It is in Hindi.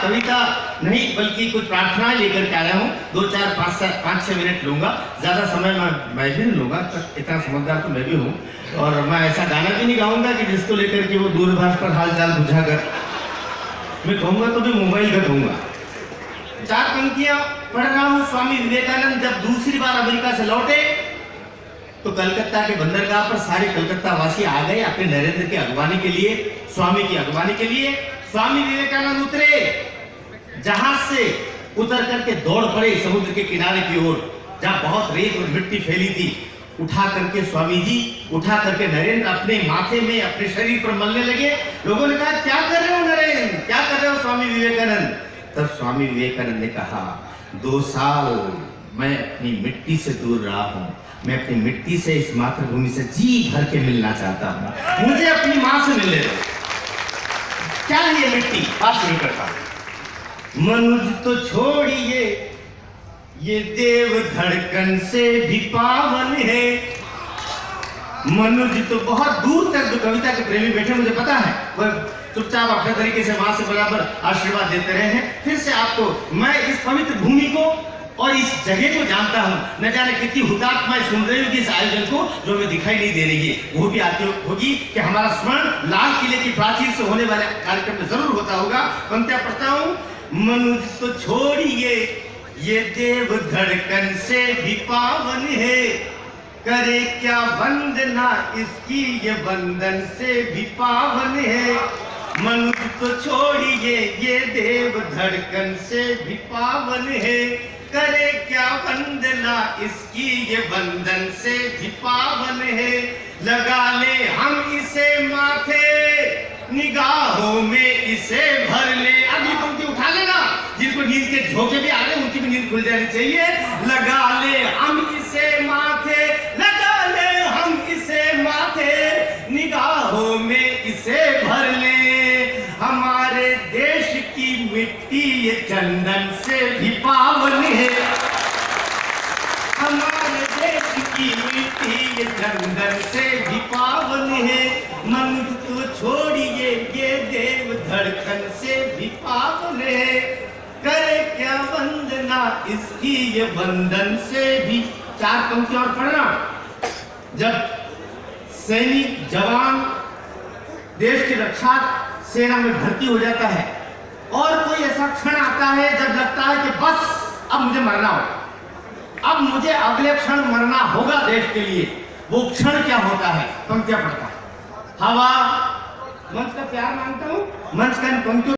कविता नहीं बल्कि कुछ प्रार्थनाएं लेकर के आया हूँ। 2, 4, 5-6 मिनट लूंगा, ज्यादा समय मैं भी नहीं लूंगा, इतना समझदार तो मैं भी हूँ। और मैं ऐसा गाना भी नहीं गाऊंगा कि जिसको लेकर के वो दूरभाष पर हाल चाल बुझा कर, मैं कहूंगा तो भी मोबाइल का कहूंगा। 4 पंक्तियां पढ़ रहा हूँ। स्वामी विवेकानंद जब दूसरी बार अमेरिका से लौटे तो कलकत्ता के बंदरगाह पर सारे कलकत्ता वासी आ गए अपने नरेंद्र की अगवानी के लिए, स्वामी की अगवानी के लिए। स्वामी विवेकानंद उतरे, जहाज से उतर करके दौड़ पड़े समुद्र के किनारे की ओर, जहां बहुत रेत और मिट्टी फैली थी। उठा करके स्वामी जी, उठा करके नरेंद्र अपने माथे में, अपने शरीर पर मलने लगे। लोगों ने कहा, क्या कर रहे हो नरेंद्र, क्या कर रहे हो स्वामी विवेकानंद? तब स्वामी विवेकानंद ने कहा, 2 साल मैं अपनी मिट्टी से दूर रहा हूं, मैं अपनी मिट्टी से, इस मातृभूमि से जी भर के मिलना चाहता हूं, मुझे अपनी मां से मिलने दो। क्या है ये मिट्टी? बात शुरू करता हूं। मनुज तो छोड़िए, ये देव धड़कन से भी पावन है। मनुज तो बहुत दूर तक जो कविता के प्रेमी बैठे, मुझे पता है, वह चुपचाप अपने तरीके से मां से बराबर आशीर्वाद देते रहे हैं। फिर से आपको मैं इस पवित्र भूमि को और इस जगह को जानता हूं। न जाने कितनी हुतात्माएं सुन रही होगी इस आयोजन को, जो हमें दिखाई नहीं दे रही है। वो भी आती होगी कि हमारा स्मरण लाल किले की प्राचीर से होने वाले कार्यक्रम में जरूर होता होगा। पंक्तियां पढ़ता हूं। मनुज तो छोड़िए, ये देव धड़कन से भी पावन है, करे क्या वंदना इसकी, ये वंदन से भी पावन है। मनुज तो छोड़िए, ये देव धड़कन से भी पावन है, करे क्या वंदना इसकी, ये वंदन से भी पावन है। लगा ले हम इसे माथे, निगाहों में इसे भर ले। अब ये पंक्ति उठा लेना, जिनको नींद के झोंके भी आ रहे हैं उनकी भी नींद खुल जानी चाहिए। लगा ले हम इसे माथे, लगा ले हम इसे माथे, निगाहों में इसे भर ले। हमारे देश की मिट्टी ये चंदन से भी पावन है, हमारे देश की मिट्टी ये चंदन से भी पावन है। मनुज तो छोड़िए, ये देव धड़कन से भी पावन है, करे क्या वंदना इसकी, ये वंदन से भी। 4 पंक्ति और पढ़ना। जब सैनिक जवान देश की रक्षा सेना में भर्ती हो जाता है और कोई ऐसा क्षण आता है जब लगता है कि बस अब मुझे मरना होगा, अब मुझे अगले क्षण मरना होगा देश के लिए, वो क्षण क्या होता है? पंक्तियां पढ़ता है। हवा, मंच का प्यार मांगता हूं, मंच का इन पंक्तियों